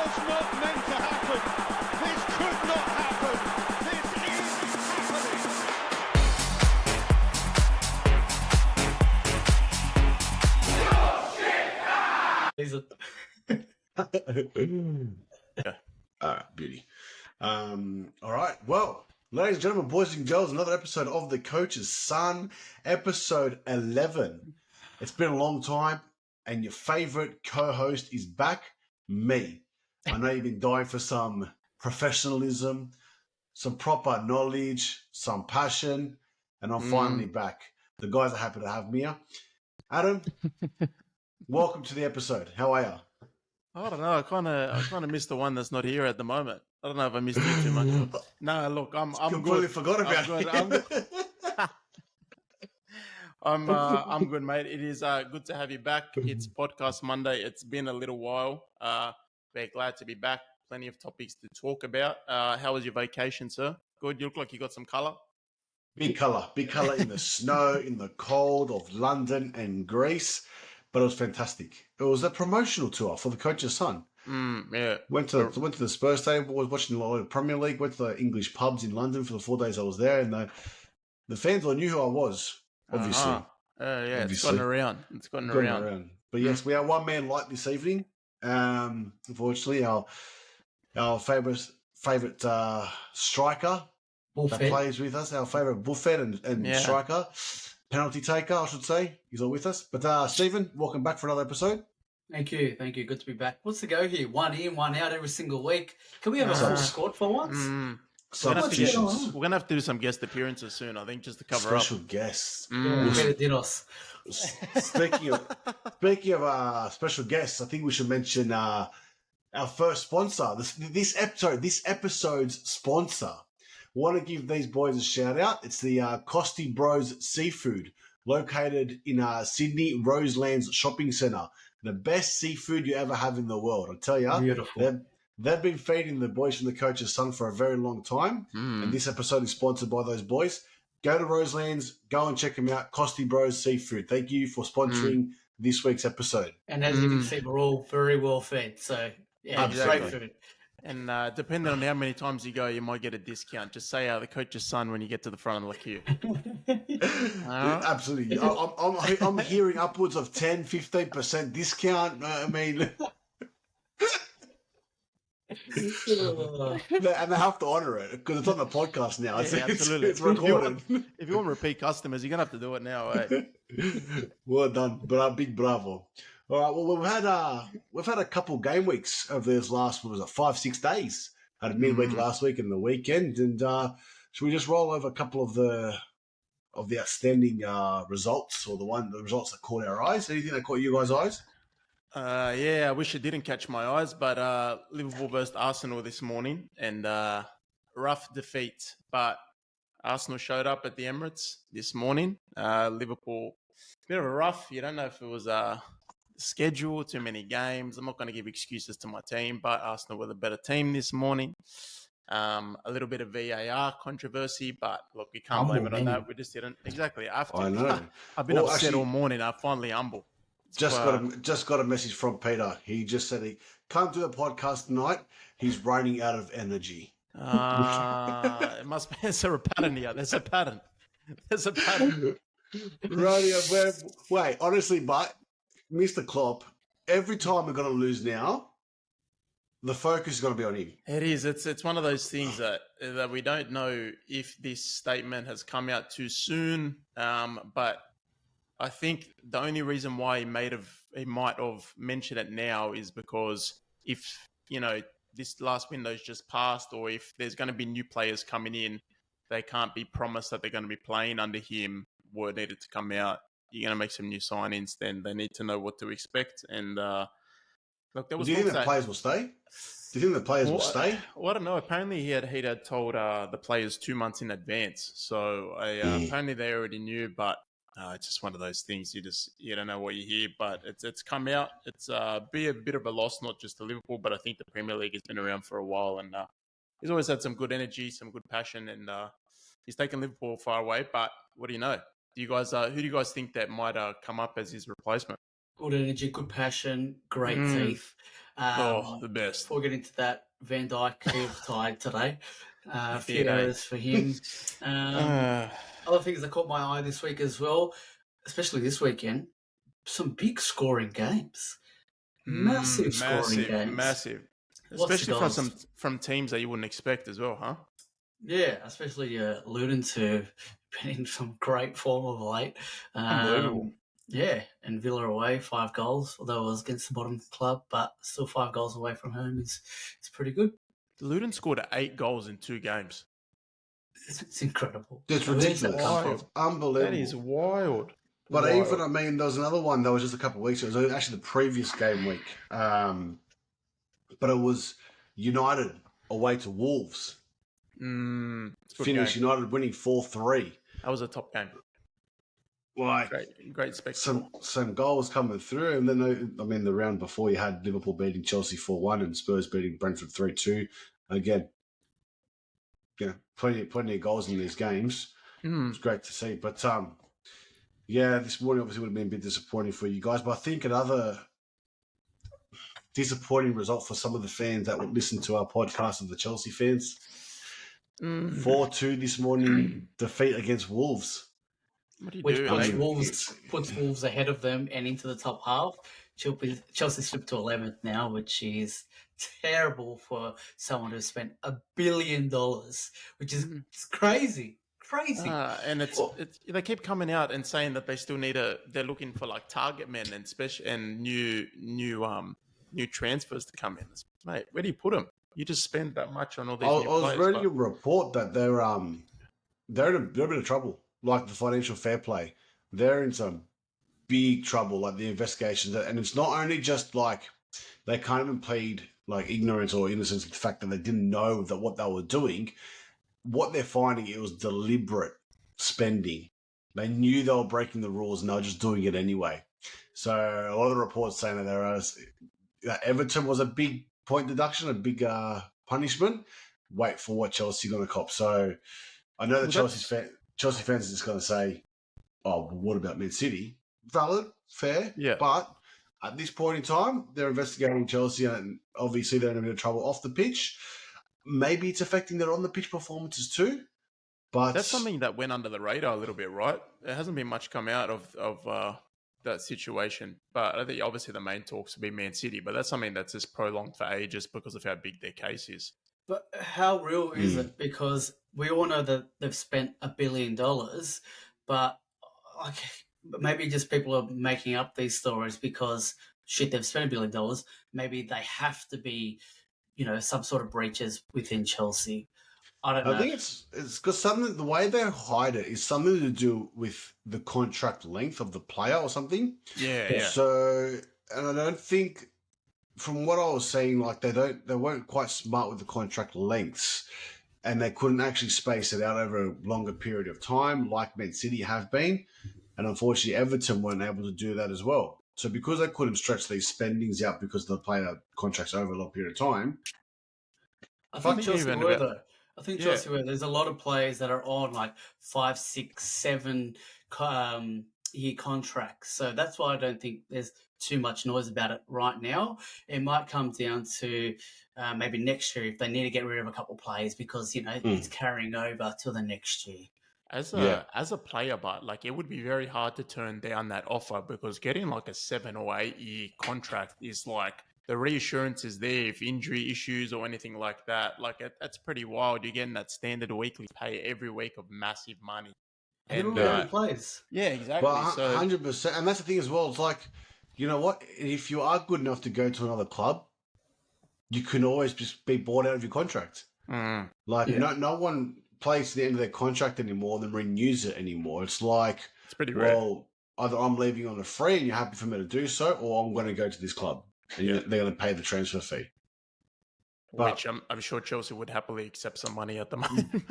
was not meant to happen. This could not happen. This is happening. All right, beauty. All right. Well, ladies and gentlemen, boys and girls, another episode of The Coach's Son, episode 11. It's been a long time, and your favorite co-host is back, me. I know you've been dying for some professionalism, some proper knowledge, some passion, and I'm finally back. The guys are happy to have me here. Adam, welcome to the episode. How are you? I don't know. I kind of missed the one that's not here at the moment. I don't know if I missed you too much. No, look, I'm completely good. forgot about it. I'm good, mate. It is good to have you back. It's Podcast Monday. It's been a little while. We're glad to be back. Plenty of topics to talk about. How was your vacation, sir? Good. You look like you got some colour. Big colour in the snow, in the cold of London and Greece. But it was fantastic. It was a promotional tour for the Coach's Son. Yeah. Went to the Spurs Stadium, was watching a lot of the Premier League, went to the English pubs in London for the 4 days I was there, and the fans all knew who I was, obviously. Yeah, it's gotten around. But yes, we are one man light this evening. Unfortunately, our favourite striker that plays with us, our favourite Buffett and striker, penalty taker, I should say, he's all with us. But Stephen, welcome back for another episode. Thank you. Good to be back. What's the go here? 1 in, 1 out every single week. Can we have a full squad for once? We're going to have to do some guest appearances soon, I think, just to cover special guests. Dinos. Speaking of special guests, I think we should mention our first sponsor. This episode's sponsor. Want to give these boys a shout out. It's the Costi Bros Seafood, located in Sydney Roselands Shopping Centre. The best seafood you ever have in the world, I tell you. Beautiful. They've been feeding the boys from the Coach's Son for a very long time, and this episode is sponsored by those boys. Go to Roselands, go and check them out. Costi Bros Seafood. Thank you for sponsoring this week's episode. And as you can see, we're all very well fed. So, yeah, great food. And depending on how many times you go, you might get a discount. Just say the Coach's Son when you get to the front of the queue. Absolutely. I'm hearing upwards of 10, 15% discount. I mean... and they have to honour it because it's on the podcast now. Absolutely. It's recorded. If you want repeat customers, you're going to have to do it now. Well done. But big bravo. All right. Well, we've had a couple game weeks of these last 5-6 days. Had a midweek last week and the weekend, and should we just roll over a couple of the outstanding results, or the results that caught our eyes? Anything that caught you guys' eyes? I wish it didn't catch my eyes, but Liverpool versus Arsenal this morning, and rough defeat. But Arsenal showed up at the Emirates this morning. Liverpool, bit of a rough. You don't know if it was schedule, too many games. I'm not going to give excuses to my team, but Arsenal were the better team this morning. A little bit of VAR controversy, but look, we can't blame it on that. We just didn't. Exactly. I know. I've been upset all morning. I'm finally humble. Just got a message from Peter. He just said he can't do the podcast tonight. He's running out of energy. It must be. There's a pattern here. There's a pattern. Wait, honestly, but Mr. Klopp, every time we're going to lose now, the focus is going to be on him. It is. It's one of those things that we don't know if this statement has come out too soon. But I think the only reason why he might have mentioned it now is because if, this last window's just passed, or if there's going to be new players coming in, they can't be promised that they're going to be playing under him. Word needed to come out. You're going to make some new signings, then they need to know what to expect. And look, there was. Do you think the players will stay? Do you think the players will stay? Well, I don't know. Apparently, he had told the players 2 months in advance, so apparently they already knew. But it's just one of those things. You don't know what you hear, but it's come out. It's be a bit of a loss, not just to Liverpool, but I think the Premier League has been around for a while, and he's always had some good energy, some good passion, and he's taken Liverpool far away. But what do you know? Do you guys? Who do you guys think that might come up as his replacement? Good energy, good passion, great teeth. The best. Before we get into that, Van Dijk could have tied today. A few Yeah. errors for him. Other things that caught my eye this week as well, especially this weekend, some big scoring games. Massive scoring games. Massive. Lots of Especially goals. from teams that you wouldn't expect as well, huh? Yeah, especially Luton to been in some great form of late. Unbelievable. Yeah, and Villa away, 5 goals, although it was against the bottom club, but still 5 goals away from home is pretty good. Luton scored 8 goals in 2 games. It's incredible. It's I mean, ridiculous. wild. It's unbelievable. That is wild. But Wild. even, I mean, there was another one that was just a couple of weeks ago. It was actually the previous game week. But it was United away to Wolves. It's a good Finished game. United winning 4-3. That was a top game. Like, Great spectacle. some goals coming through. And then, I mean, the round before you had Liverpool beating Chelsea 4-1 and Spurs beating Brentford 3-2. Again, plenty of goals in these games. It's great to see. But, yeah, this morning obviously would have been a bit disappointing for you guys. But I think another disappointing result for some of the fans that would listen to our podcast of the Chelsea fans. 4-2 this morning defeat against Wolves. What do you Which do? puts Wolves ahead of them and into the top half. Chelsea slipped to 11th now, which is terrible for someone who spent $1 billion, which is it's crazy. Crazy. And it's they keep coming out and saying that they still need they're looking for like target men and new transfers to come in. Mate, where do you put them? You just spend that much on all these. I new was players, reading a report that they're in a bit of trouble, like the financial fair play. They're in some big trouble, like the investigations, and it's not only just like they kind of plead like ignorance or innocence of the fact that they didn't know that what they were doing. What they're finding, it was deliberate spending. They knew they were breaking the rules and they were just doing it anyway. So a lot of the reports saying that Everton was a big point deduction, a big punishment. Wait for what Chelsea are going to cop. So I know that Chelsea fans are just going to say, oh, well, what about Man City? Valid, fair, Yeah. But at this point in time, they're investigating Chelsea and obviously they're in a bit of trouble off the pitch. Maybe it's affecting their on-the-pitch performances too. But that's something that went under the radar a little bit, right? There hasn't been much come out of that situation. But I think obviously the main talks will be Man City, but that's something that's just prolonged for ages because of how big their case is. But how real is it? Because we all know that they've spent $1 billion, but like, maybe just people are making up these stories because they've spent $1 billion. Maybe they have to be, some sort of breaches within Chelsea. I don't know. I think it's because the way they hide it is something to do with the contract length of the player or something. Yeah. So, and I don't think, from what I was saying, like they weren't quite smart with the contract lengths, and they couldn't actually space it out over a longer period of time, like Man City have been, and unfortunately Everton weren't able to do that as well. So because they couldn't stretch these spendings out because the player contracts over a long period of time. I think Chelsea were though. I think Chelsea were. There's a lot of players that are on like 5, 6, 7 year contracts. So that's why I don't think there's too much noise about it right now. It might come down to maybe next year if they need to get rid of a couple of players because, it's carrying over to the next year. As a player, but like it would be very hard to turn down that offer because getting like a 7 or 8 year contract is like the reassurance is there if injury issues or anything like that. Like that's pretty wild. You're getting that standard weekly pay every week of massive money. And players. Yeah, exactly. But 100%, and that's the thing as well. It's like, you know what? If you are good enough to go to another club, you can always just be bought out of your contract. Like no one plays to the end of their contract anymore and then renews it anymore. It's like, it's pretty rare. Well, either I'm leaving on a free and you're happy for me to do so, or I'm going to go to this club and they're going to pay the transfer fee. Which I'm sure Chelsea would happily accept some money at the moment.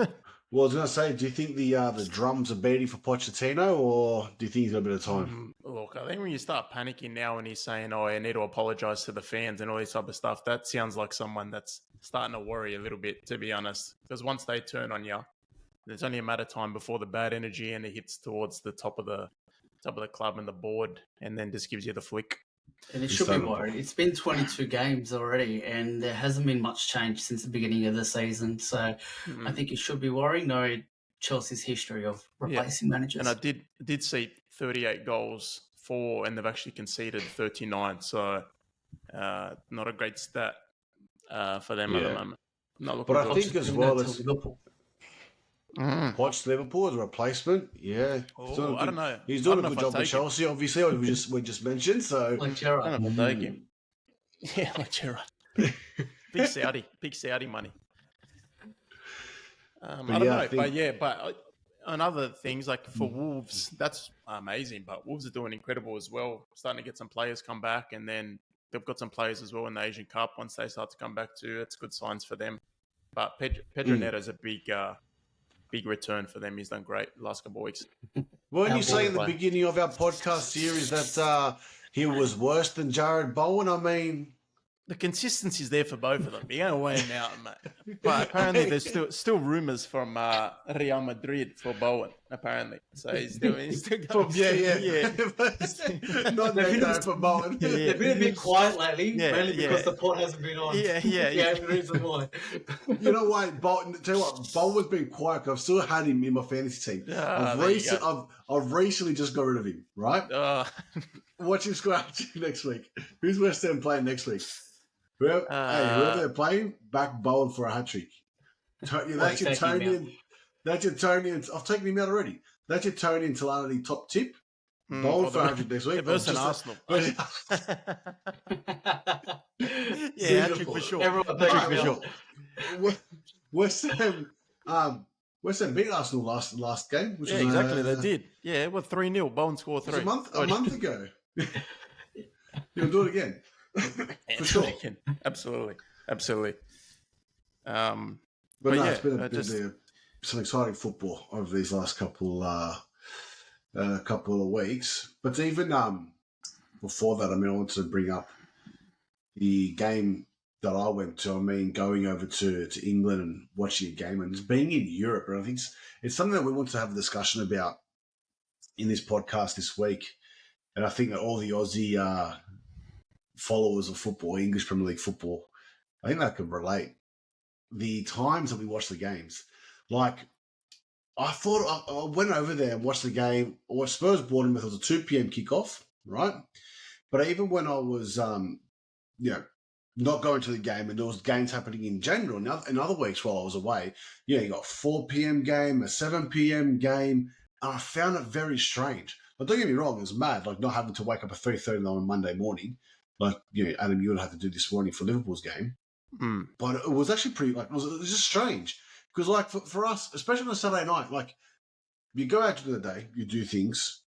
Well, I was going to say, do you think the drums are beating for Pochettino, or do you think he's got a bit of time? Look, I think when you start panicking now and he's saying, oh, I need to apologise to the fans and all this type of stuff, that sounds like someone that's starting to worry a little bit, to be honest. Because once they turn on you, there's only a matter of time before the bad energy and it hits towards the top of the club and the board and then just gives you the flick. And it It's should be terrible. worried. It's been 22 games already, and there hasn't been much change since the beginning of the season. So I think it should be worrying, knowing Chelsea's history of replacing managers. And I did see 38 goals and they've actually conceded 39. So not a great stat for them at the moment. Not looking But I good. think as well, Until Liverpool. Watch Liverpool as a replacement. Yeah. Oh, I don't know. He's I doing don't a know good if job I'd with take him. Chelsea, obviously, we just mentioned. So Like I Gerrard. don't know if I'll take him. Yeah, like Gerrard. Big Saudi money. I don't know, but on other things like for Wolves, that's amazing. But Wolves are doing incredible as well. Starting to get some players come back, and then they've got some players as well in the Asian Cup. Once they start to come back too, it's good signs for them. But Pedro Neto's a big return for them. He's done great the last couple of weeks. Weren't you saying in the play. beginning of our podcast series that he was worse than Jared Bowen? I mean, The consistency's there for both of them. You're going to weigh them out, mate. But apparently there's still rumours from Real Madrid for Bowen, apparently. So he's still going. yeah. Not that for Bowen. They've been a bit quiet lately, Yeah, mainly because yeah. the pot hasn't been on. Yeah. The reason why. You know why? Tell you what, Bowen's been quiet. 'Cause I've still had him in my fantasy team. There you go. I've recently just got rid of him. Right? Watch him score out next week. Who's West Ham playing next week? Whoever they're playing, back Bowen for a hat trick. That's your Tony. That's your Tony. I've taken him out already. That's your Tony and Talani top tip. Bowen for 100 next week. Versus Arsenal. Yeah, hat trick for sure. Everyone Hat trick takes for him sure. West Ham beat Arsenal last game. Which Yeah, was, exactly. They did. Yeah, 3-0. Bowen scored 3. A month ago. You'll do it again. For sure. Absolutely. But But no, yeah, it's been some exciting football over these last couple of weeks. But even before that, I wanted to bring up the game that I went to. Going over to England and watching a game and just being in Europe. And I think it's something that we want to have a discussion about in this podcast this week. And I think that all the Aussie followers of football, English Premier League football, I think they could relate. The times that we watch the games, like I thought I went over there and watched the game. I watched Spurs Bournemouth. It was a 2 p.m. kickoff, right? But even when I was, not going to the game, and there was games happening in general in other weeks while I was away, you got 4 p.m. game, a 7 p.m. game, and I found it very strange. But don't get me wrong, it was mad, like not having to wake up at 3:30 on a Monday morning, like Adam, you would have to do this morning for Liverpool's game. But it was actually pretty, it was just strange. Because, for us, especially on a Saturday night, you go out during the day, you do things,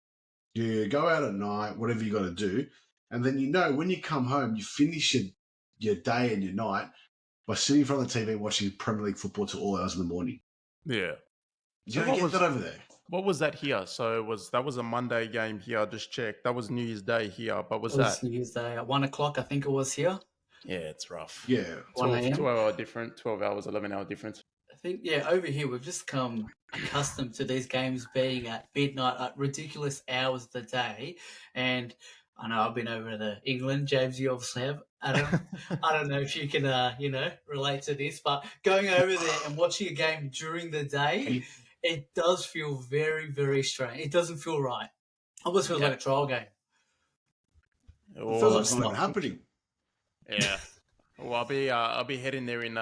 you go out at night, whatever you got to do, and then when you come home, you finish your day and your night by sitting in front of the TV watching Premier League football till all hours in the morning. Yeah. You don't get that over there. What was that here? So that was a Monday game here. I just checked. That was New Year's Day here. But was that New Year's Day at 1 o'clock? I think it was here. Yeah, it's rough. Yeah. 12 hour difference, 12 hours, 11-hour difference. I think, over here, we've just come accustomed to these games being at midnight at ridiculous hours of the day. And I know I've been over to England. James, you obviously have. I don't know if you can, relate to this, but going over there and watching a game during the day, it does feel very, very strange. It doesn't feel right. Almost feels like a trial game. It feels like it's not even happening. Yeah. Well, I'll be heading there in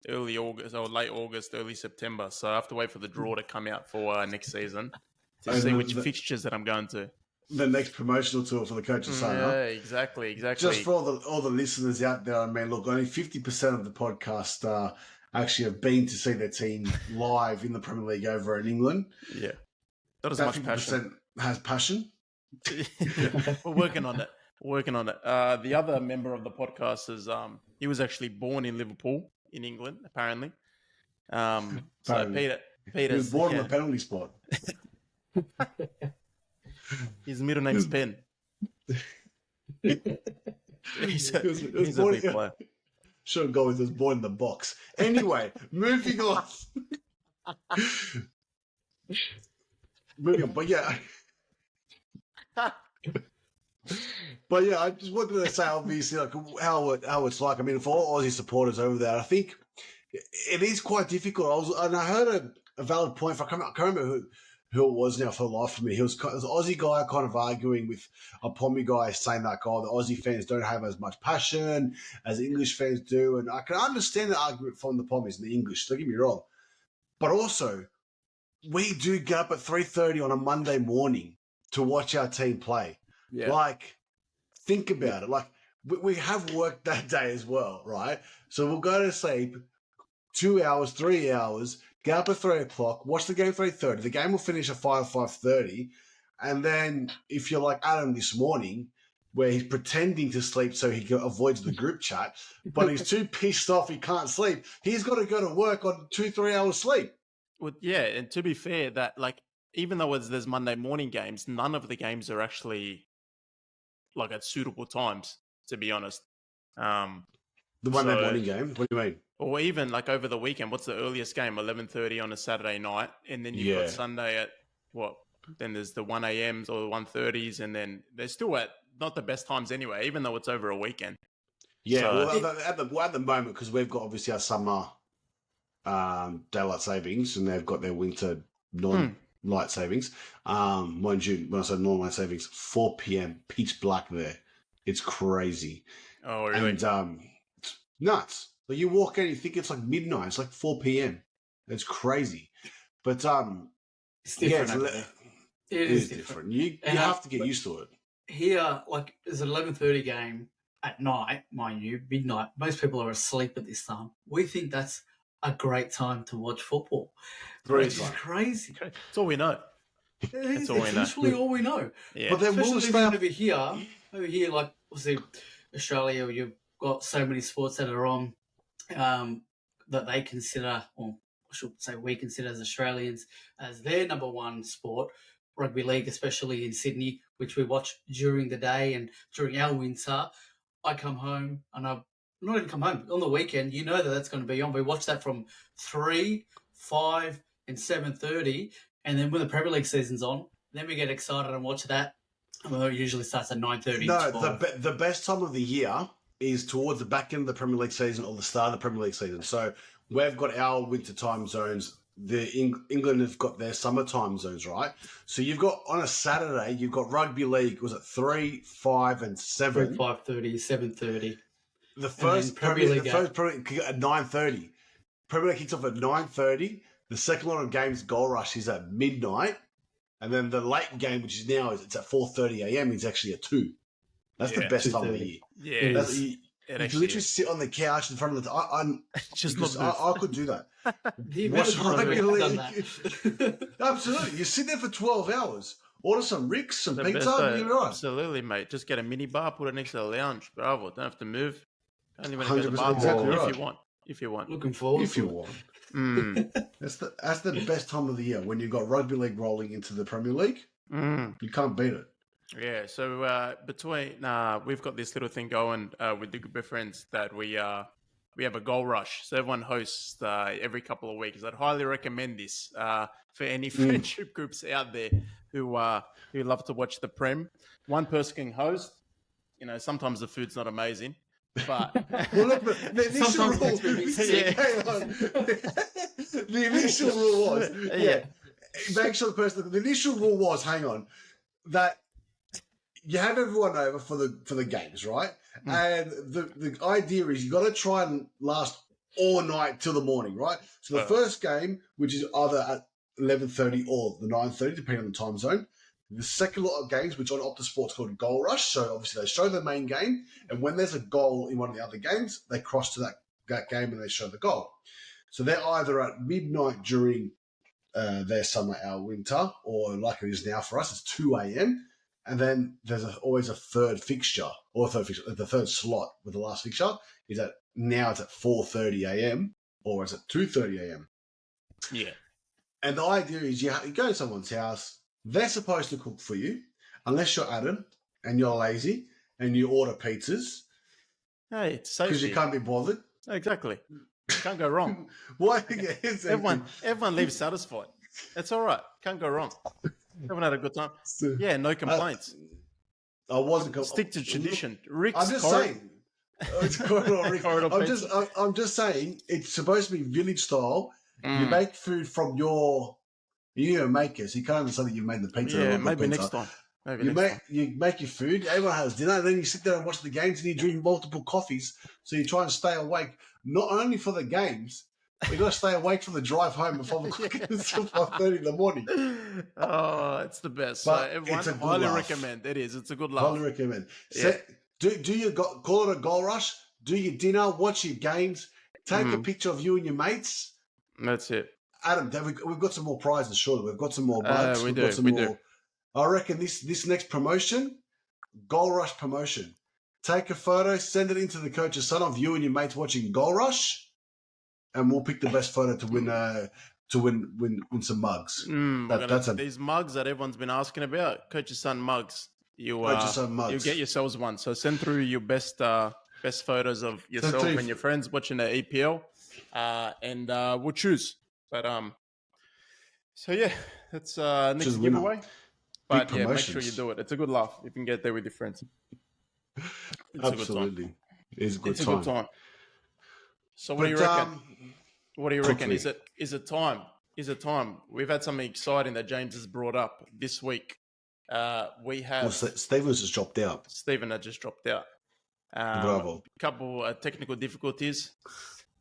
early August or late August, early September. So I have to wait for the draw to come out for next season to see which fixtures that I'm going to. The next promotional tour for the coach's son. Yeah, huh? exactly. Just for all the listeners out there, look, only 50% of the podcast actually have been to see their team live in the Premier League over in England. Yeah. Not as much passion. Has passion. We're working on it. The other member of the podcast is he was actually born in Liverpool in England, apparently. So Peter he was born on the penalty spot. His middle name's Ben. He's a big player. Should go with his born in the box. Anyway, moving on. But yeah. But yeah, I just wanted to say, obviously, like how it's like. I mean, for all Aussie supporters over there, I think it is quite difficult. I heard a valid point. I can't remember who it was now for the life of me. It was an Aussie guy kind of arguing with a Pommy guy, saying that, the Aussie fans don't have as much passion as English fans do, and I can understand the argument from the Pommies and the English. Don't get me wrong, but also we do get up at 3:30 on a Monday morning to watch our team play. Yeah. Like, think about it. Like, we have work that day as well, right? So we'll go to sleep 2 hours, 3 hours, get up at 3 o'clock, watch the game 3:30. The game will finish at 5:30. And then if you're like Adam this morning, where he's pretending to sleep so he avoids the group chat, but he's too pissed off he can't sleep, he's got to go to work on 2-3 hours sleep. Well, yeah, and to be fair, that like even though there's Monday morning games, none of the games are actually like at suitable times, to be honest. The Monday morning game? What do you mean? Or even like over the weekend, what's the earliest game? 11:30 on a Saturday night, and then you've got Sunday at what? Then there's the 1 a.m.s or the 1:30s, and then they're still at not the best times anyway, even though it's over a weekend. Yeah, so, well, at the moment, because we've got obviously our summer daylight savings, and they've got their winter non-light savings. Mind you, when I say non-light savings, 4 p.m. pitch black there. It's crazy. Oh, really? And it's nuts. Like, you walk in, you think it's like midnight. It's like 4 p.m. It's crazy. But it's different. Yeah, it is different. You have to get used to it. Here, like, there's an 11:30 game at night, mind you, midnight. Most people are asleep at this time. We think that's a great time to watch football. It's crazy. That's all we know. That's all we know. Literally all we know. Yeah. But then especially over here, like, obviously, Australia, you've got so many sports that are on that they consider, or I should say we consider as Australians, as their number one sport. Rugby league, especially in Sydney, which we watch during the day and during our winter. I come home and I not even come home on the weekend. You know that's going to be on. We watch that from 3, 5, and 7:30, and then when the Premier League season's on, then we get excited and watch that. Well, it usually starts at 9:30. No, the best time of the year is towards the back end of the Premier League season or the start of the Premier League season. So we've got our winter time zones. England have got their summer time zones, right? So you've got on a Saturday, you've got rugby league. Was it 3, 5, and 7? 5:30, 7:30. The first Premier League at 9:30. Premier League kicks off at 9:30. The second lot of games, Goal Rush, is at midnight, and then the late game, which is now, it's at 4:30 a.m. Is actually at 2. That's the best time of the year. Yeah, you can literally sit on the couch in front of the. I could do that. Absolutely, you sit there for 12 hours. Order some Ricks, some pizza, you're right. Absolutely, mate. Just get a mini bar, put it next to the lounge. Bravo. Don't have to move. Can't even go to the bar if you want. Looking forward if you want. That's the best time of the year when you've got rugby league rolling into the Premier League. You can't beat it. Yeah, so we've got this little thing going with the group of friends that we have a Goal Rush. So everyone hosts every couple of weeks. I'd highly recommend this for any friendship groups out there who love to watch the Prem. One person can host. You know, sometimes the food's not amazing, but well, look, the initial rule. The initial rule was make sure the initial rule was that you have everyone over for the games, right? And the idea is you got to try and last all night till the morning, right? So the first game, which is either at 11:30 or the 9:30, depending on the time zone. The second lot of games, which on Optus Sports called Goal Rush. So obviously they show the main game, and when there's a goal in one of the other games, they cross to that game and they show the goal. So they're either at midnight during their summer, our winter, or like it is now for us, it's 2 a.m. And then there's always a third fixture, the third slot with the last fixture is now it's at 4:30 a.m. or it's at 2:30 a.m. Yeah. And the idea is you go to someone's house, they're supposed to cook for you, unless you're Adam and you're lazy and you order pizzas. Hey, it's safety. Because you can't be bothered. Exactly. Can't go wrong. Why? Everyone leaves satisfied. It's all right. Can't go wrong. Everyone had a good time. Yeah, no complaints. I wasn't. Stick to tradition. Rick's I'm just saying. It's corridor Rick. I'm just saying it's supposed to be village style. You make food from you make it. So you can't understand that you made the pizza. Yeah, or the maybe pizza. next time. You make your food. Everyone has dinner. And then you sit there and watch the games, and you drink multiple coffees. So you try and stay awake, not only for the games. We got to stay awake for the drive home at 5 o'clock until 5:30 in the morning. Oh, it's the best. But So everyone, it's a good highly laugh. recommend. It is. It's a good laugh. Highly recommend. Yeah. Do your call it a goal rush. Do your dinner. Watch your games. Take a picture of you and your mates. That's it. Adam, we've got some more prizes. Surely we've got some more bugs. We We've do. got some We more. do. I reckon this next promotion, Goal Rush promotion. Take a photo, send it into the coach's son of you and your mates watching Goal Rush, and we'll pick the best photo to win some mugs. That's these mugs that everyone's been asking about. Coach's son mugs. Coach's son mugs. You get yourselves one. So send through your best photos of yourself and your friends watching the EPL, and we'll choose. But so yeah, that's next giveaway. But yeah, make sure you do it. It's a good laugh. You can get there with your friends. Absolutely. It's a good time. So what do you reckon? What do you reckon? Is it time? Is it time? We've had something exciting that James has brought up this week. We have Stephen's just dropped out. Stephen had just dropped out. Bravo. Couple technical difficulties.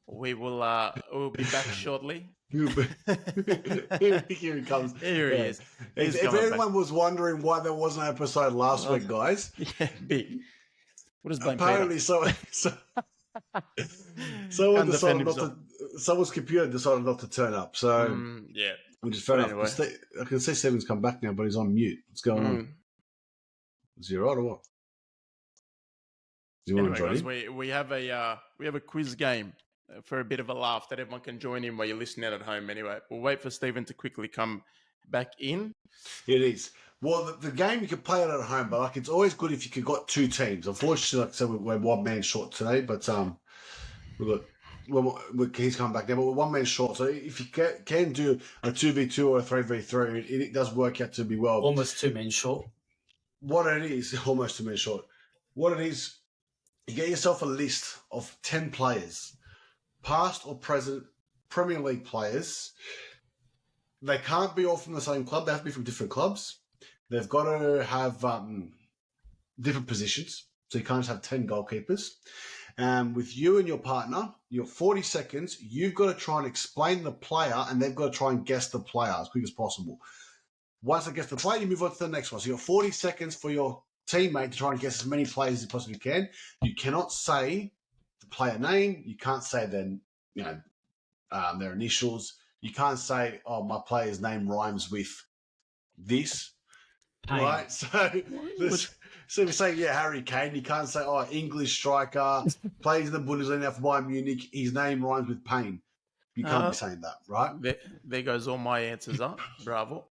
We'll be back shortly. Here he comes. Here he is. If anyone was wondering why there wasn't an episode last week, guys, yeah, big. What is apparently someone's computer decided not to turn up. So yeah, we just found out. I can see Stephen's come back now, but he's on mute. What's going on? Is he right or what? Do you want to join in? We have a quiz game for a bit of a laugh that everyone can join in while you're listening at home. Anyway, we'll wait for Stephen to quickly come back in. It is. Well, the game you can play it at home, but it's always good if you could got two teams. Unfortunately, like I said, we're one man short today, but he's come back now, but we're one man short. So if you can do a 2v2 or a 3v3, it does work out to be well. Almost 2 men short. What it is, almost 2 men short. What it is, you get yourself a list of 10 players, past or present Premier League players. They can't be all from the same club. They have to be from different clubs. They've got to have different positions. So you can't just have 10 goalkeepers. With you and your partner, you're 40 seconds. You've got to try and explain the player, and they've got to try and guess the player as quick as possible. Once they guess the player, you move on to the next one. So you've got 40 seconds for your teammate to try and guess as many players as you possibly can. You cannot say the player name. You can't say their initials. You can't say, "Oh, my player's name rhymes with this." Pain. Right? So if you say, Harry Kane, you can't say, "Oh, English striker, plays in the Bundesliga for Bayern Munich, his name rhymes with pain." You can't be saying that, right? There goes all my answers up. Bravo.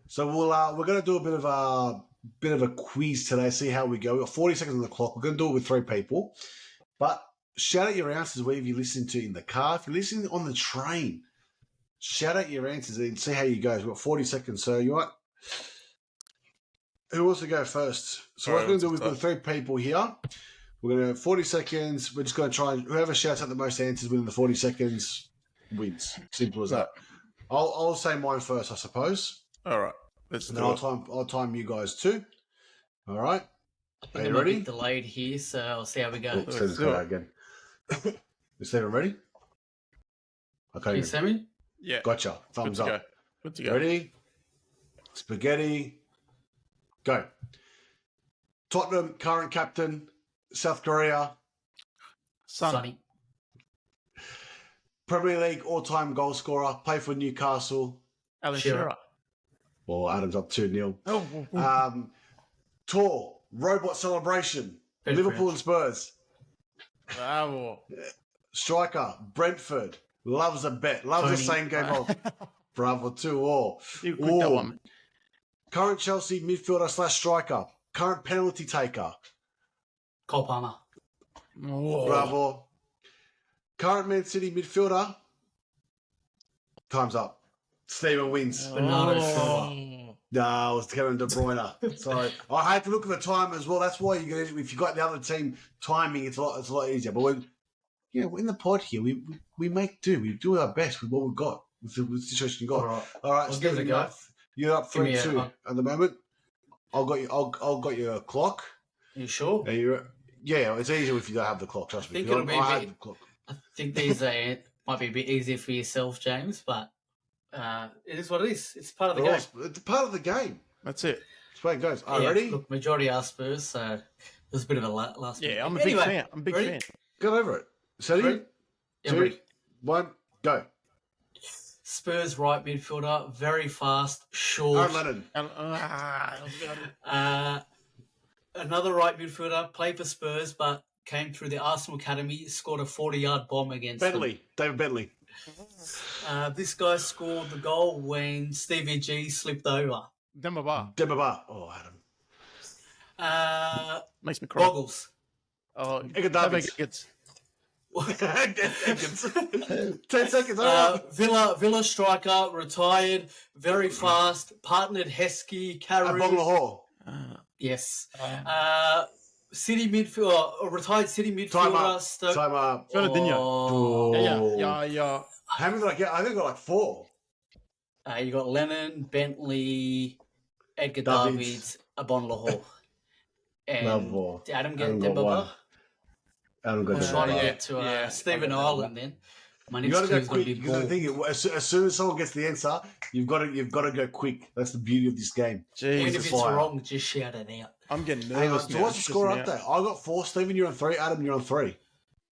So we're going to do a bit of a quiz today, see how we go. We've got 40 seconds on the clock. We're going to do it with 3 people. But shout out your answers wherever you listen to in the car. If you're listening on the train, shout out your answers and see how you go. We've got 40 seconds. So you want... Who wants to go first? So what we're going to do, we've got 3 people here. We're going to have 40 seconds. We're just going to try and whoever shouts out the most answers within the 40 seconds wins. Simple as that. I'll say mine first, I suppose. All right. I'll time you guys too. All right. Are you ready? Delayed here, so I'll see how we go. Let's go again. Is everyone ready? Okay. Can you see me? Yeah. Gotcha. Thumbs up. Good to go. Ready? Spaghetti. Go. Tottenham, current captain, South Korea. Sonny. Premier League all-time goal scorer, play for Newcastle. Alan Shearer. Well, Adam's up 2-0. Oh. Tour, robot celebration, Liverpool and Spurs. Bravo. Striker, Brentford, loves a bet, loves the same game of. Bravo, 2-all. You quick that one. Current Chelsea midfielder / striker, current penalty taker. Cole Palmer. Whoa. Bravo. Current Man City midfielder. Time's up. Stephen wins. Bernardo Silva. No, it was Kevin De Bruyne. Sorry, I had to look at the time as well. That's why if you got the other team timing, it's a lot easier. But we're in the pod here. We make do. We do our best with what we've got with the situation you got. All right, I'll give it a Stephen, go. you're up Give me 3-2 at the moment. I'll got your clock. You sure? Yeah, it's easier if you don't have the clock. Trust me. think it'll be a I have bit- the clock. I think these might be a bit easier for yourself, James, but it is what it is. It's part of the game. It's part of the game. That's it. That's the way it goes. All right, ready? Look, majority are Spurs, so it was a bit of a last minute. Yeah, I'm a Anyway, big fan. I'm a big ready? fan. Get over it. Steady? Ready? Yeah, 2, ready. 1, go. Spurs right midfielder, very fast, short. Aaron Lennon. Another right midfielder, played for Spurs, but came through the Arsenal academy, scored a 40-yard bomb against Bentley. David Bentley. them. This guy scored the goal when Stevie G slipped over. Demba Demba. Oh, Adam. makes me cry. Goggles. Oh, Edgar Davids. It's 10 seconds. All right. Villa striker, retired, very fast, partnered Heskey, Carew. Bongla Yes. City midfielder, retired City Time midfielder. up. Time up. Fernandinho. Oh. Yeah. How many did I get? I think I got like 4. You got Lennon, Bentley, Edgar Davids. Davids, Abon Lahore. And Lovely. did Adam get Adam got Dembaba? one. I'm going I'm trying to to get to Stephen Ireland then. My You next got to two go is going quick. to be Because the Ball. thing is, as soon as someone gets the answer, you've got to go quick. That's the beauty of this game. Even Jesus. if it's fire. wrong, just shout it out. I'm getting Hang on. nervous So now. what's the score up there? I got 4. Stephen, you're on 3. Adam, you're on 3.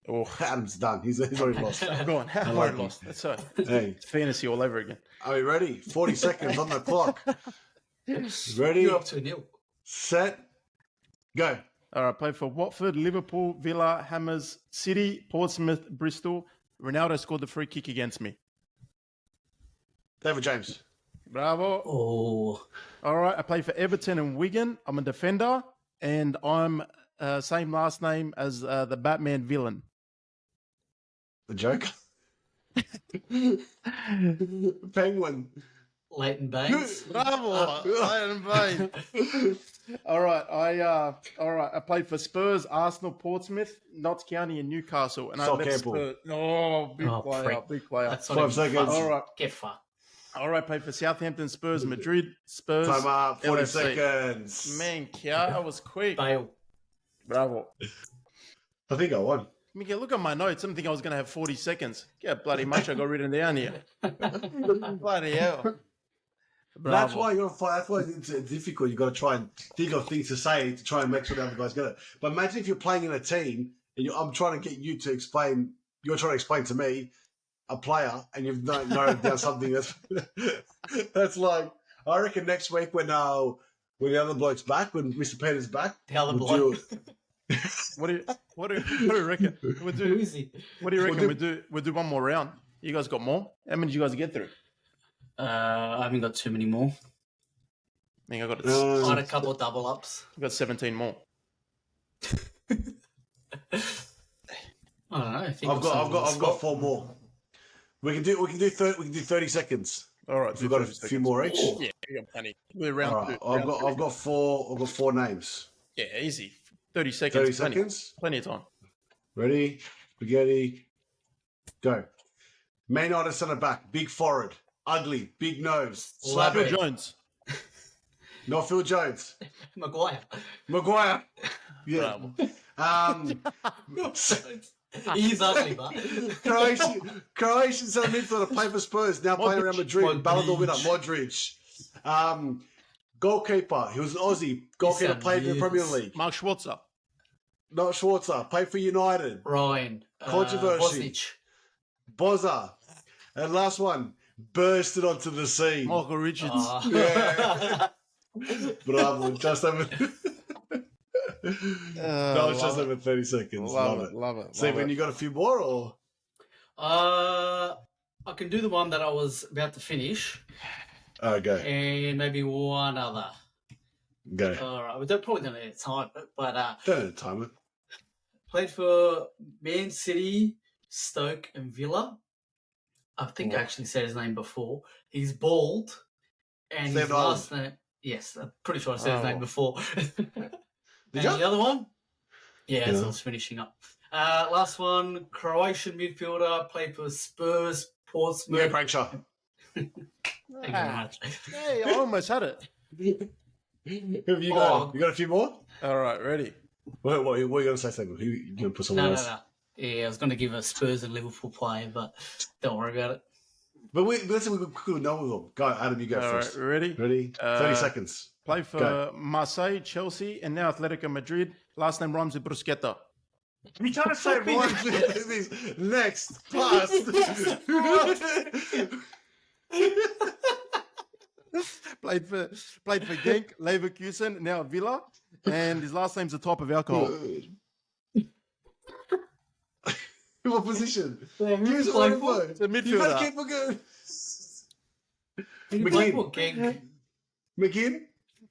Oh, Adam's done. He's already lost. go on. How like I lost? That's all. Hey, It's fantasy all over again. are we ready? 40 seconds on the clock. Ready, You're up to 0. set, go. All right, played for Watford, Liverpool, Villa, Hammers, City, Portsmouth, Bristol. Ronaldo scored the free kick against me. David James. Bravo. Oh, All right, I played for Everton and Wigan. I'm a defender, and I'm same last name as the Batman villain. The Joker. Penguin. Leighton Baines. Bravo, Iron Bain. All right, I played for Spurs, Arsenal, Portsmouth, Notts County, and Newcastle, and I Sol left Campbell. Spurs. Oh, big Oh, player, prick. big player. That's 5 not even seconds. fun. All right. Get fucked. All right, played for Southampton, Spurs, Madrid, Spurs. Time up. 40 LFC. seconds. Man, Kia, I was quick. Bale. Bravo. I think I won. Miguel, look at my notes. I didn't think I was going to have 40 seconds. Yeah, bloody much I got written down here. Bloody hell. That's Bravo. why you're fight. That's why it's difficult. You've got to try and think of things to say to try and make sure the other guys get it. But imagine if you're playing in a team and I'm trying to get you to explain. You're trying to explain to me a player, and you've narrowed down something that's like. I reckon next week when the other bloke's back, when Mr. Peter's back, The other we'll bloke. What do you reckon? We'll Who do, is he? what do you reckon? We'll We'll do one more round. You guys got more? How many did you guys get through? I haven't got too many more. I think I got, I had a couple of double ups. I got 17 more. I don't know. I think I've got 4 more. We can do 30 seconds. All right. We've got a few more each. Yeah, we got plenty. We're round All right, two. I've got 4 names. Yeah, easy. 30 seconds. 30 plenty. seconds. Plenty of time. Ready? Spaghetti. Go. Man United centre back. Big forehead. Ugly. Big nose. Phil Slapper. Jones. Not Phil Jones. Maguire. Maguire. Yeah. Bravo. He's ugly, but Croatian centre midfielder. Played for Spurs. Now playing around Madrid. Modric. Ballon d'Or winner. Modric. Goalkeeper. He was an Aussie. Goalkeeper played in the Premier League. Mark Schwarzer. Not Schwarzer. Played for United. Ryan. Controversy. Bosnich. Bozza. And last one. Bursted onto the scene. Michael Richards. Yeah. Bravo. Just over. No, it's just over 30 seconds. Love it. Love it. See, love when it. you got a few more, or I can do the one that I was about to finish, go, and maybe one other. go. All right, we don't probably don't have time, but Don't time it. played for Man City, Stoke, and Villa. I think I actually said his name before. He's bald, and his Stephen last name. Yes, I'm pretty sure I said his name before. And you? the other one? Yeah, Yeah. so I was finishing up. Last one, Croatian midfielder, played for Spurs, Yeah, Portsmouth. Crankshaw. Thank you very much. Hey, I almost had it. Who have you got? You got a few more? All right, ready. What are you going to say, Samuel? Who you going to put someone No. else? Yeah, I was going to give a Spurs and Liverpool player, but don't worry about it. But listen, we could know them. Go, Adam, you go All first. right, ready? Ready? 30 seconds. Played for Go. Marseille, Chelsea, and now Atletico Madrid. Last name rhymes with bruschetta. You can't say one these next past. Played for Genk, Leverkusen, now Villa, and his last name's the type of alcohol. What position? Yeah, Give us who's all playing info. It's a You gotta midfielder. keep it good. Who played for Genk? McGinn?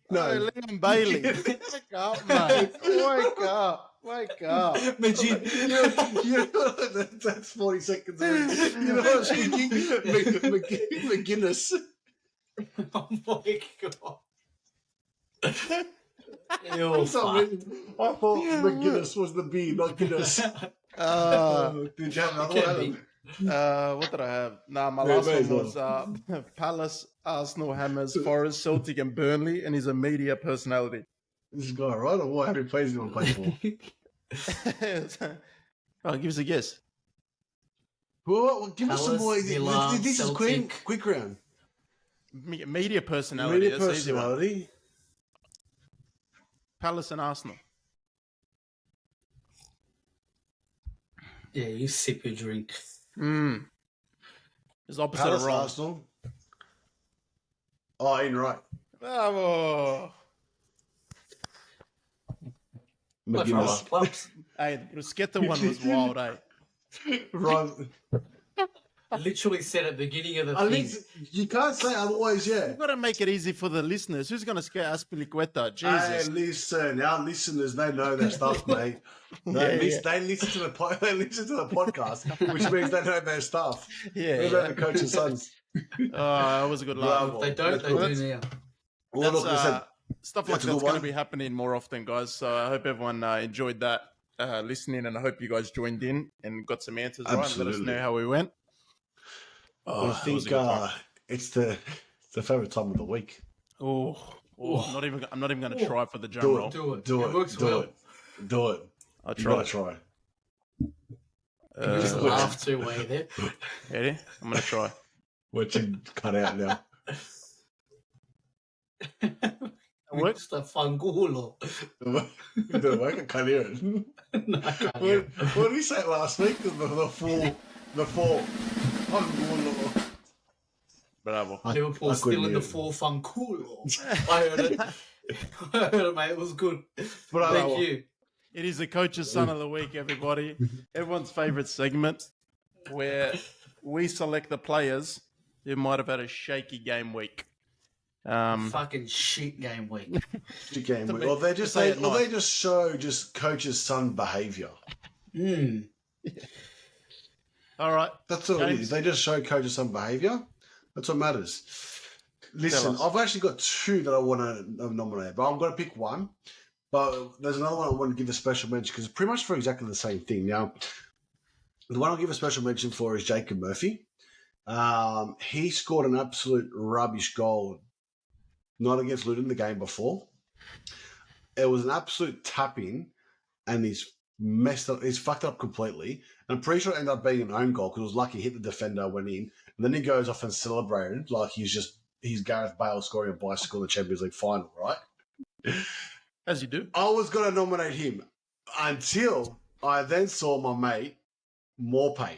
No. Hey, Leon Bailey. Wake up, mate. Wake up. Wake up. Majid. That's 40 seconds. In. You know what I was thinking? McGuinness. Oh my god. Ew, For some fuck. reason, I thought McGuinness was the B, not Guinness. Did you have another Can one? be. Adam? What did I have? Nah, my Yeah, last may one as was Palace, Arsenal, Hammers, Forest, Celtic, and Burnley, and he's a media personality. This guy, right? Or what? How many players do you want to play for? Oh, give us a guess. Well, give us some Palace, more. Villa, This is Celtic. quick round. Media personality. Media That's the easy one. personality. Palace and Arsenal. Yeah, you sip your drink. It's opposite Palace, of wrong. Arsenal. Oh, Ian Wright. Bravo. What from McGuinness. our clubs? Hey, the bruschetta one was wild, eh? Right. I literally said at the beginning of the At thing. least you can't say otherwise, yeah. You've got to make it easy for the listeners. Who's going to scare Aspilicueta? Hey, Jesus. listen, our listeners, they know their stuff, mate. They listen to the podcast, which means they know their stuff. They know the coach's sons. That was a good laugh. Bravo. If they don't, they Well, do now. Well, look, That's, listen, stuff like that's a that's good going to one. be happening more often, guys. So I hope everyone enjoyed that listening, and I hope you guys joined in and got some answers right. And let us Absolutely. know how we went. I that was a think good time. it's the favourite time of the week. Oh, I'm not even going to try for the drum Do roll. it. Do it. Do It it. works do well. it. Do it. I'll You try. gotta try. You just Uh, laugh too way there. Ready? I'm going to try. What you cut out now? What? Just a fangulo. It didn't work. I can't hear it. No, I can't hear it. What did he say last week? The four. Bravo. Liverpool I still couldn't in hear the it. four fangulo. I heard it. I heard it, mate. It was good. Bravo. Thank you. It is the coach's son of the week, everybody. Everyone's favorite segment where we select the players who might have had a shaky game week. Fucking shit game week. Game To week. me- Or they to just say it or they nice. just show just coach's son behaviour. Mm. All right. That's all it James? is. They just show coach's son behaviour. That's what matters. Listen, us. I've actually got two that I want to nominate, but I'm going to pick one. But there's another one I want to give a special mention because it's pretty much for exactly the same thing. Now, the one I'll give a special mention for is Jacob Murphy. He scored an absolute rubbish goal, not against Luton the game before. It was an absolute tap-in, and he's messed up. He's fucked up completely. And I'm pretty sure it ended up being an own goal because it was lucky he hit the defender, went in, and then he goes off and celebrated like he's Gareth Bale scoring a bicycle in the Champions League final, right? As you do. I was going to nominate him until I then saw my mate, Morpay,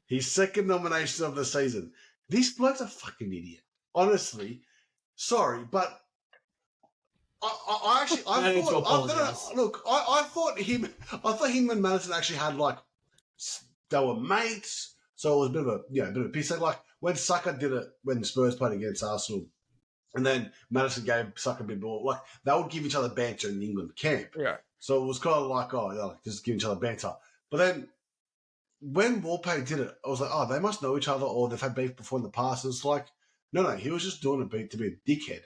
his second nomination of the season. This bloke's a fucking idiot. Honestly, sorry, but I actually No need to thought apologise. I thought him and Madison actually had like they were mates, so it was a bit of a piss. Like when Saka did it when Spurs played against Arsenal. And then Madison gave Saka a bit more. Like, they would give each other banter in the England camp. Yeah. So it was kind of like, just give each other banter. But then when Warpay did it, I was like, they must know each other or they've had beef before in the past. And it's like, no, he was just doing it to be a dickhead.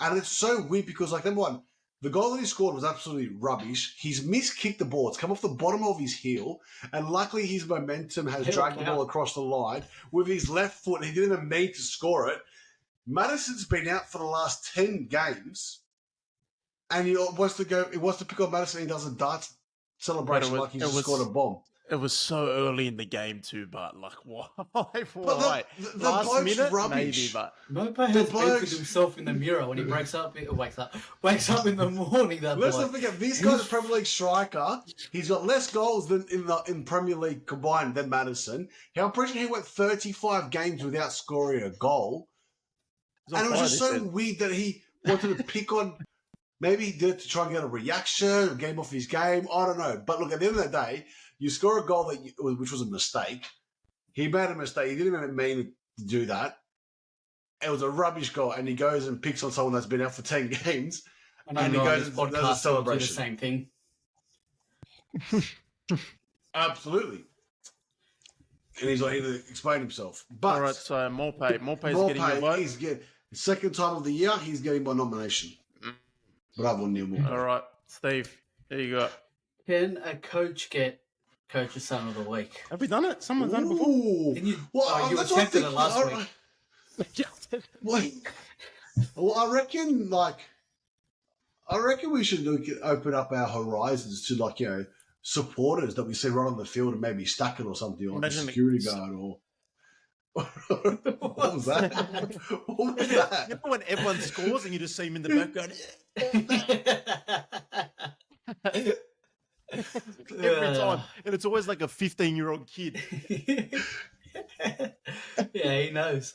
And it's so weird because, like, number one, the goal that he scored was absolutely rubbish. He's miskicked the ball. It's come off the bottom of his heel. And luckily his momentum has dragged the ball across the line. With his left foot, he didn't even need to score it. Madison's been out for the last 10 games. And he wants to pick on Madison. He does a darts celebration like he's just scored a bomb. It was so early in the game too, but like why? Why? The Last minute, rubbish. maybe, but Mope has painted himself in the mirror when he wakes up in the morning. Let's not forget, this guy's a Premier League striker. He's got less goals than in Premier League combined than Madison. I'm pretty sure he went 35 games without scoring a goal. And it was just so weird that he wanted to pick on. Maybe he did it to try and get a reaction, get him off his game. I don't know. But look, at the end of the day, you score a goal which was a mistake. He made a mistake. He didn't even mean to do that. It was a rubbish goal, and he goes and picks on someone that's been out for 10 games, and he goes and does a celebration. Do the same thing. Absolutely. And he's like, he didn't explain himself. But all right, so Morpay's getting a vote. He's getting second time of the year. He's getting my nomination. Bravo, Neil Morpay. All right, Steve, there you go. Can a coach get Coach's Son of the Week? Have we done it? Someone's done it before. Ooh. You attempted it last week. Well, I reckon we should open up our horizons to, like, you know, supporters that we see right on the field and maybe stack it or something, like a security guard or. What was that? What was that? You know when everyone scores and you just see him in the background? Every time. And it's always like a 15-year-old kid. Yeah, he knows.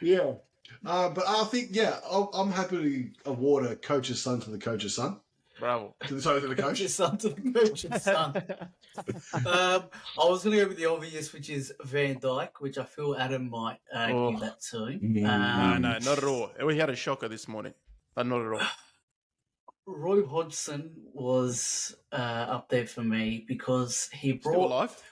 Yeah. But I think, I'm happy to award a coach's son to the coach's son. Bravo. To the coach. Coach's son to the coach's son. I was going to go with the obvious, which is Van Dijk, which I feel Adam might give that to. No, not at all. We had a shocker this morning, but not at all. Roy Hodgson was up there for me because he brought... Still alive?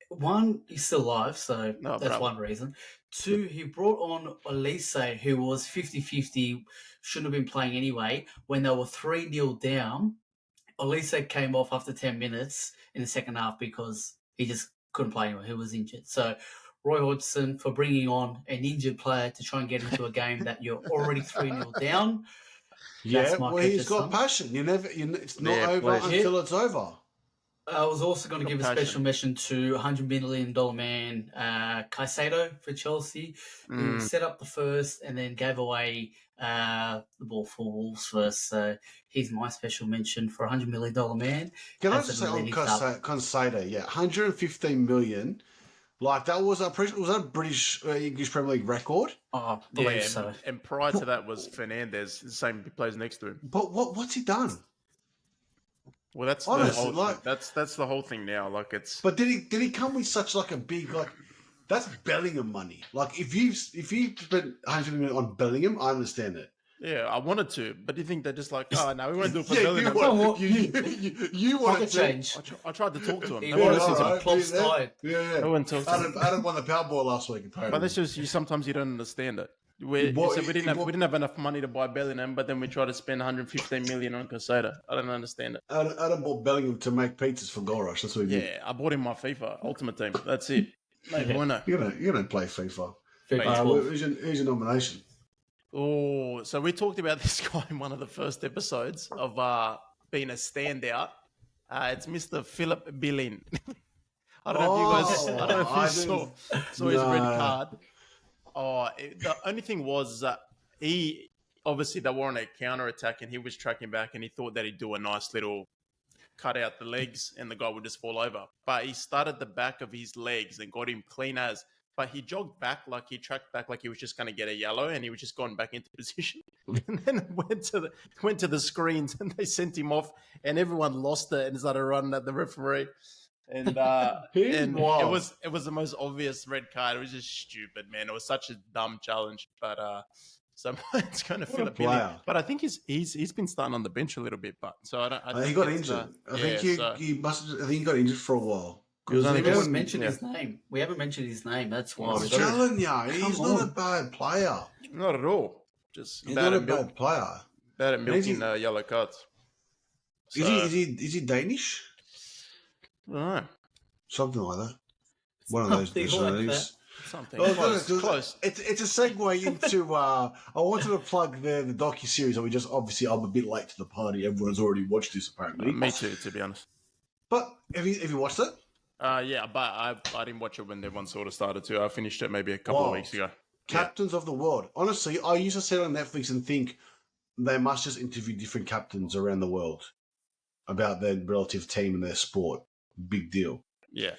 One, he's still alive, so that's bravo. one reason. Two, he brought on Elise, who was 50-50, shouldn't have been playing anyway. When they were 3-0 down, Elise came off after 10 minutes in the second half because he just couldn't play anymore. He was injured. So Roy Hodgson for bringing on an injured player to try and get into a game that you're already 3-0 down. Yeah, well, he's got passion. It's not over until it's over. I was also going to give a special mention to $100 million man Caicedo for Chelsea, who set up the first and then gave away the ball for Wolves first. So he's my special mention for $100 million man. Can I just say on Caicedo, yeah, $115 million. Like, that was a British English Premier League record? I believe so. And prior to that was Fernandez, the same plays next to him. But what's he done? Well, that's honestly, the whole thing. That's the whole thing now. Like, it's. But did he come with such like a big, like, that's Bellingham money. Like, if you spent $150 million on Bellingham, I understand it. Yeah, I wanted to, but do you think they're just like, oh no, we won't do it for Bellingham? You want to change. I tried to talk to him. He They won't listen to right. Klopp's died. Yeah. I wouldn't talk to him. Adam won the Powerball last week. Apparently. But that's just sometimes you don't understand it. We didn't have enough money to buy Bellingham, but then we tried to spend $115 million on Caicedo. I don't understand it. Adam bought Bellingham to make pizzas for Golrush. That's what he did. Yeah, I bought him my FIFA Ultimate Team. That's it. Maybe why not? You don't play FIFA. Who's your nomination? Oh, so we talked about this guy in one of the first episodes of being a standout. It's Mr. Philip Billin. I don't know if you guys saw his red card. The only thing was they were on a counter attack and he was tracking back and he thought that he'd do a nice little cut out the legs and the guy would just fall over. But he started the back of his legs and got him clean as. But he jogged back, like he tracked back like he was just going to get a yellow and he was just gone back into position. And then went to the screens and they sent him off and everyone lost it and started running at the referee. And it was the most obvious red card. It was just stupid, man. It was such a dumb challenge. But someone's going to fill a Billy. But I think he's been starting on the bench a little bit. But so I think he got injured. I think he got injured for a while. We haven't mentioned his name. That's why. I'm telling you, he's not a bad player. Not at all. Just He's bad not a at, milk, bad player. bad at And is he- milking yellow cards. So, Is he Danish? I don't know. Something like that. One of those Something like nationalities. Something Well, close. no, 'cause Close. It's a segue into. I wanted to plug the docu series, and we just obviously I'm a bit late to the party. Everyone's already watched this apparently. Me too, to be honest. But have you watched it? Yeah, but I didn't watch it when everyone sort of started to. I finished it maybe a couple of Wow. weeks ago. Captains of the world. Honestly, I used to sit on Netflix and think they must just interview different captains around the world about their relative team and their sport. Big deal. Yeah,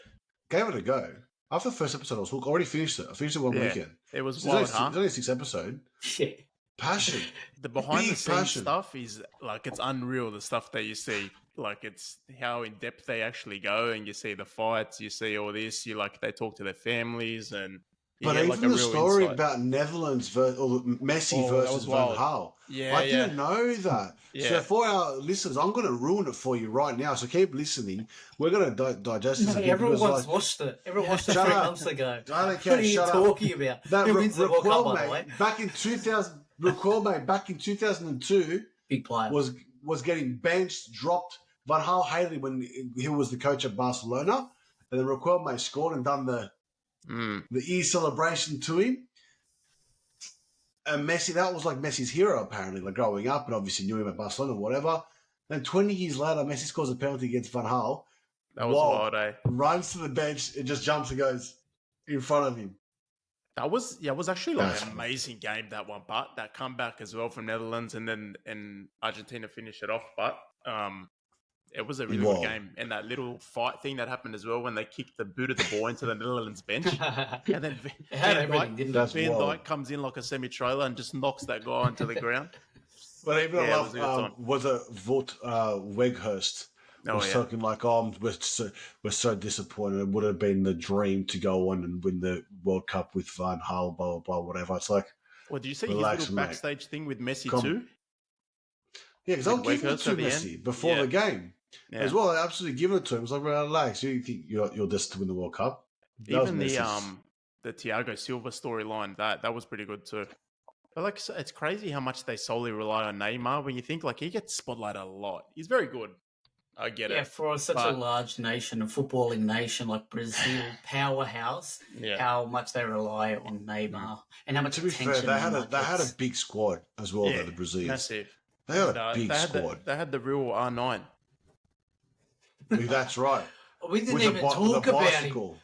Gave it a go. After the first episode, I was hooked. I already finished it. I finished it one Yeah. weekend. it was It's wild, only a 6 episode. Yeah. Passion. The behind the Big scenes passion. stuff is like it's unreal. The stuff that you see, like it's how in depth they actually go, and you see the fights, you see all this. You like they talk to their families, and you But get, even like, a the real story insight. about Netherlands or Messi Oh, that versus was Van wild. Gaal. Yeah, I yeah. didn't know that. Yeah. So for our listeners, I'm going to ruin it for you right now. So keep listening. We're going to digest this. a bit Everyone because, once watched it. Everyone watched it Shut 3 up. months ago. I don't What care. are you Shut up. talking about? That Who wins the World Cup, by the Raquel, way? mate, back in 2000, Raquel, mate, back in 2002 Big player. was getting benched, dropped. Van Gaal hated him when he was the coach at Barcelona, and then Raquel, mate, scored and done the E celebration to him. And Messi, that was like Messi's hero, apparently, like growing up, and obviously knew him at Barcelona, whatever. Then 20 years later, Messi scores a penalty against Van Gaal, That was Whoa. wild, eh? runs to the bench, and just jumps and goes in front of him. That was it was actually like That's an amazing game, that one, but that comeback as well from Netherlands, and Argentina finished it off. But it was a really Whoa. good game, and that little fight thing that happened as well when they kicked the boot of the ball into the Netherlands bench, and then It had Van everything, Dijk, didn't That's Van wild. Dijk comes in like a semi-trailer and just knocks that guy onto the ground. But even Yeah, I it was a good love time. was a Wout Weghorst Oh, was yeah. talking like, "Oh, we're so disappointed. It would have been the dream to go on and win the World Cup with Van Gaal, blah blah blah, whatever." It's like, Well, do you see Relax, his little mate. backstage thing with Messi Come- too? yeah, because I'll Like give it Weghorst to at the Messi end? before Yeah. the game Yeah. as well. I absolutely give it to him. It's like, relax. You think you're destined to win the World Cup? That was Even Messi's. the Thiago Silva storyline that was pretty good too. But like it's crazy how much they solely rely on Neymar when you think like he gets spotlighted a lot. He's very good. I get Yeah, it. for such a But- large nation, a footballing nation like Brazil, powerhouse, Yeah. how much they rely on Neymar and how much To be fair, attention they had a Neymar gets. big squad as well. Yeah, though, the Brazilians. Massive. They had And, a big they had squad. they had the real R9. That's right. We didn't With even the talk about him. bicycle.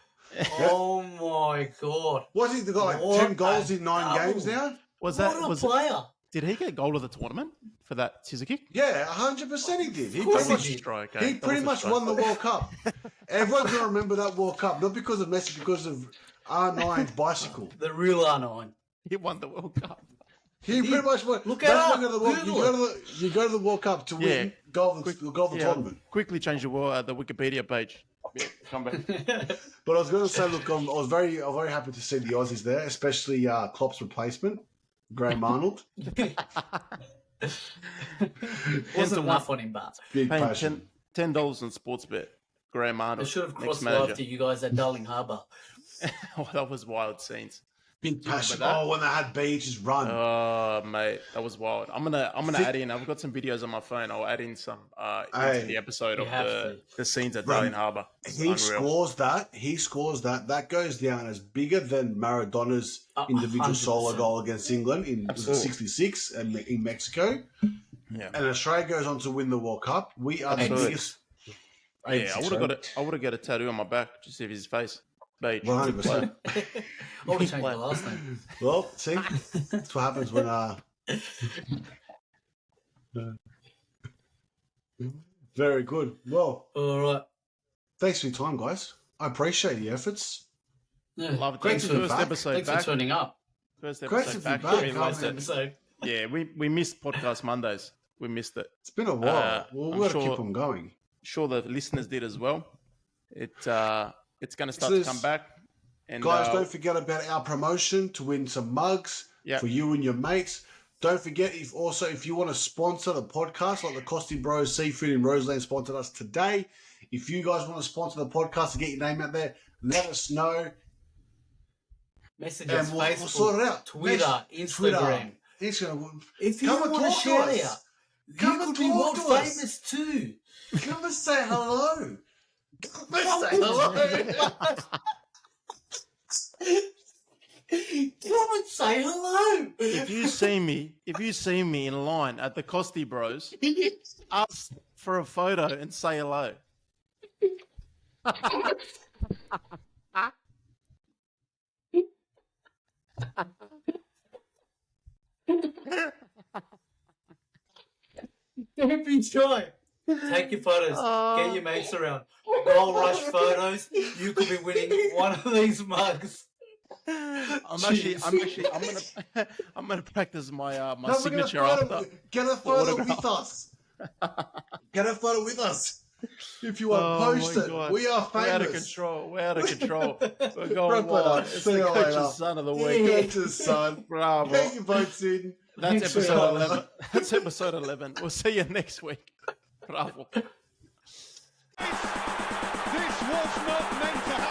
Oh my god! What's he got? Like What 10 goals a in 9 games double. now? Was What that a was player! did he get goal of the tournament for that scissor kick? Yeah, 100% he did. He Of course pretty he much did. Strike, He That pretty was a much strike. won the World Cup. Everyone's going to remember that World Cup, not because of Messi, because of R9's bicycle. The real R9. He won the World Cup. He pretty much won. Look That's it why up. you go to the World- Google you go to the World Cup to win, go to the tournament. Quickly change the Wikipedia page. Yeah, come back. But I was going to say, look, I was very happy to see the Aussies there, especially Klopp's replacement, Graham Arnold. Wasn't enough on him, but Big Paying passion. $10 on Sportsbet. Graham they Arnold, should have next crossed manager. after you guys at Darling Harbour. Oh, that was wild scenes. Big passion. that? Oh, when they had beaches run. Oh, mate, that was wild. I'm gonna Think- add in. I've got some videos on my phone. I'll add in some Hey, into the episode you of have the scenes at Bro, Darling Harbour. He scores that. That goes down as bigger than Maradona's individual 100%. solo goal against England in was it Absolutely. 66 and in Mexico. Yeah, And Australia goes on to win the World Cup. We are the Absolutely. biggest. yeah. I would have got it. I would have got a tattoo on my back just to see his face. Beach. 100%. Oh, we changed the last name. Well, see, that's what happens when Very good. Well, All right. thanks for your time, guys. I appreciate your efforts. Yeah. Love it. Great Thanks to for be the first back. episode Thanks back. for turning up. First Great episode to be back. back. We Love missed it. it. Episode. Yeah, we missed podcast Mondays. We missed it. It's been a while. I'm We've got to sure- keep them going. Sure, the listeners did as well. It's going to start So to come back. And Guys, don't forget about our promotion to win some mugs Yeah. for you and your mates. Don't forget, if you want to sponsor the podcast, like the Costy Bros Seafood in Roseland sponsored us today. If you guys want to sponsor the podcast to get your name out there, let us know. Message And us we'll Facebook, sort it out. Twitter, Twitter. Instagram. He's gonna If you come and want to talk to share us. you Come could and be talk world to us. famous too. Come and say hello. Come and say hello. Come and say hello. If you see me in line at the Costi Bros, ask for a photo and say hello. Don't be shy. Take your photos. Get your mates around. Gold Rush photos. You could be winning one of these mugs. I'm gonna practice my my No, signature we're gonna after. get a photo with autograph. us. Get a photo with us. If you want, post my it. God. We are We're out of famous. control. We're out of control. We're Wrap going it wild. up. It's See the you later. coach's son of the week. Coach's son. Bravo. Get your votes in. That's See you episode later. 11. That's episode 11. We'll see you next week. Bravo. This was not meant to happen.